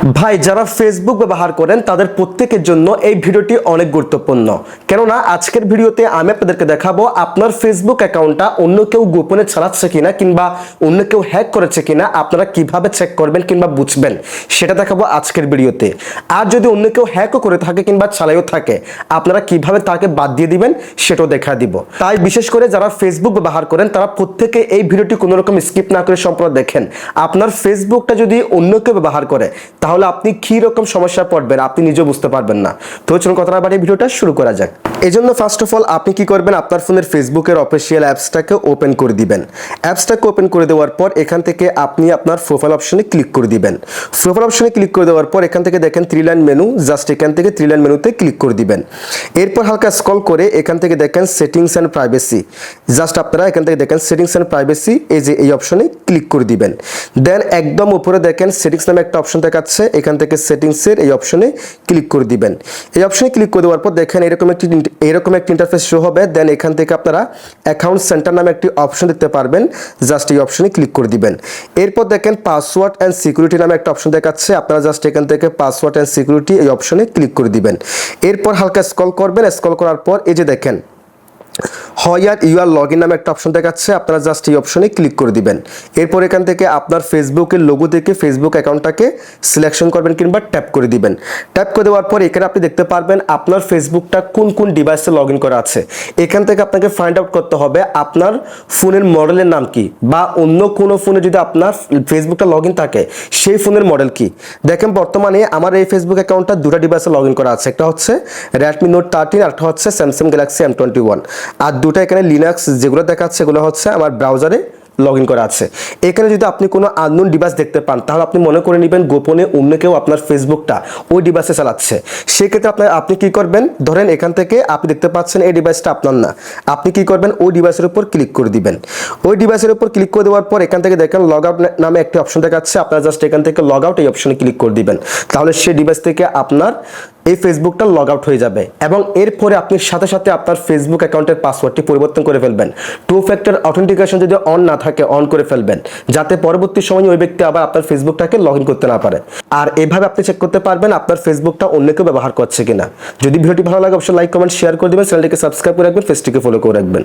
ভাই যারা ফেসবুক ব্যবহার করেন তাদের প্রত্যেকের জন্য এই ভিডিওটি অনেক গুরুত্বপূর্ণ, কেননা আজকের ভিডিওতে আমি আপনাদেরকে দেখাবো আপনার ফেসবুক অ্যাকাউন্টটা অন্য কেউ গোপনে চালাচ্ছে কিনা কিংবা অন্য কেউ হ্যাক করেছে কিনা আপনারা কিভাবে চেক করবেন কিংবা বুঝবেন সেটা দেখাবো আজকের ভিডিওতে। আর যদি অন্য কেউ হ্যাকও করে থাকে কিংবা চালাইও থাকে আপনারা কিভাবে তাকে বাদ দিয়ে দিবেন সেটাও দেখা দিব। তাই বিশেষ করে যারা ফেসবুক ব্যবহার করেন তারা প্রত্যেকে এই ভিডিওটি কোনো রকম স্কিপ না করে সম্পূর্ণ দেখেন। আপনার ফেসবুকটা যদি অন্য কেউ ব্যবহার করে তাহলে আপনি কি রকম সমস্যা পড়বেন আপনি নিজেও বুঝতে পারবেন না। তো চলুন কথা না বাড়িয়ে ভিডিওটা শুরু করা যাক। এই জন্য ফার্স্ট অফ অল আপনি কি করবেন, আপনার ফোনের ফেসবুকের অফিসিয়াল অ্যাপসটাকে ওপেন করে দিবেন। অ্যাপসটাকে ওপেন করে দেওয়ার পর এখান থেকে আপনি আপনার প্রোফাইল অপশনে ক্লিক করে দিবেন। প্রোফাইল অপশনে ক্লিক করে দেওয়ার পর এখান থেকে দেখেন 3 লাইন মেনু, জাস্ট এখান থেকে 3 লাইন মেনুতে ক্লিক করে দিবেন। এরপর হালকা স্ক্রল করে এখান থেকে দেখেন সেটিংস অ্যান্ড প্রাইভেসি, জাস্ট আপনারা এখান থেকে দেখেন সেটিংস অ্যান্ড প্রাইভেসি, এই যে এই অপশনে ক্লিক করে দিবেন। দেন একদম উপরে দেখেন সেটিংস নামে একটা অপশন দেখাচ্ছে, এখান থেকে সেটিংসের এই অপশনে ক্লিক করে দিবেন। এই অপশনে ক্লিক করে দেওয়ার পর দেখেন এরকম একটি ইন্টারফেস শো হবে। দেন এখান থেকে আপনারা অ্যাকাউন্ট সেন্টার নামে একটি অপশন দেখতে পারবেন, জাস্ট এই অপশনে ক্লিক করে দিবেন। এরপর দেখেন পাসওয়ার্ড অ্যান্ড সিকিউরিটি নামে একটা অপশন দেখাচ্ছে, আপনারা জাস্ট এখান থেকে পাসওয়ার্ড অ্যান্ড সিকিউরিটি এই অপশনে ক্লিক করে দিবেন। এরপর হালকা স্ক্রল করবেন, স্ক্রল করার পর এই যে দেখেন হয়ার ইউআর লগ ইন নামে একটা অপশন দেখাচ্ছে, আপনারা জাস্ট এই অপশনে ক্লিক করে দিবেন। এরপর এখান থেকে আপনার ফেসবুকের লোগো থেকে ফেসবুক অ্যাকাউন্টটাকে সিলেকশন করবেন কিংবা ট্যাপ করে দিবেন। ট্যাপ করে দেওয়ার পর এখানে আপনি দেখতে পারবেন আপনার ফেসবুকটা কোন কোন ডিভাইসে লগ ইন করা আছে। এখান থেকে আপনাকে ফাইন্ড আউট করতে হবে আপনার ফোনের মডেলের নাম কি, বা অন্য কোনো ফোনে যদি আপনার ফেসবুকটা লগ ইন থাকে সেই ফোনের মডেল কি। দেখেন বর্তমানে আমার এই ফেসবুক অ্যাকাউন্টটা দুটো ডিভাইসে লগ ইন করা আছে, একটা হচ্ছে রেডমি নোট 13 আর একটা হচ্ছে স্যামসাং গ্যালাক্সি M21। আর দুটো এখানে লিনাক্স যেগুলো দেখাচ্ছে সেগুলো হচ্ছে আমার ব্রাউজারে লগ ইন করা আছে। এখানে যদি আপনি কোনো আননোন ডিভাইস দেখতে পান তাহলে আপনি মনে করে নেবেন গোপনে অন্য কেউ আপনার ফেসবুকটা ওই ডিভাইসে চালাচ্ছে। সেক্ষেত্রে আপনি কি করবেন, ধরেন এখান থেকে আপনি দেখতে পাচ্ছেন এই ডিভাইসটা আপনার না, আপনি কি করবেন ওই ডিভাইসের উপর ক্লিক করে দিবেন। ওই ডিভাইসের উপর ক্লিক করে দেওয়ার পর এখান থেকে দেখেন লগ আউট নামে একটি অপশন দেখাচ্ছে, আপনারা জাস্ট এখান থেকে লগ আউট এই অপশনে ক্লিক করে দিবেন। তাহলে সেই ডিভাইস থেকে আপনার এই ফেসবুকটা লগ আউট হয়ে যাবে এবং এরপরে আপনি সাথে সাথে আপনার ফেসবুক অ্যাকাউন্টের পাসওয়ার্ডটি পরিবর্তন করে ফেলবেন। 2 ফ্যাক্টর অথেন্টিকেশন যদি অন না থাকে অন করে ফেলবেন, যাতে পরবর্তী সময়ে ওই ব্যক্তি আবার আপনার ফেসবুকটাকে লগ ইন করতে না পারে। আর এভাবে আপনি চেক করতে পারবেন আপনার ফেসবুকটা অন্য কেউ ব্যবহার করছে কিনা। যদি ভিডিওটি ভালো লাগে অবশ্যই লাইক কমেন্ট শেয়ার করে দিবেন, চ্যানেলটিকে সাবস্ক্রাইব করে রাখবেন, পেজটিকে ফলো করে রাখবেন।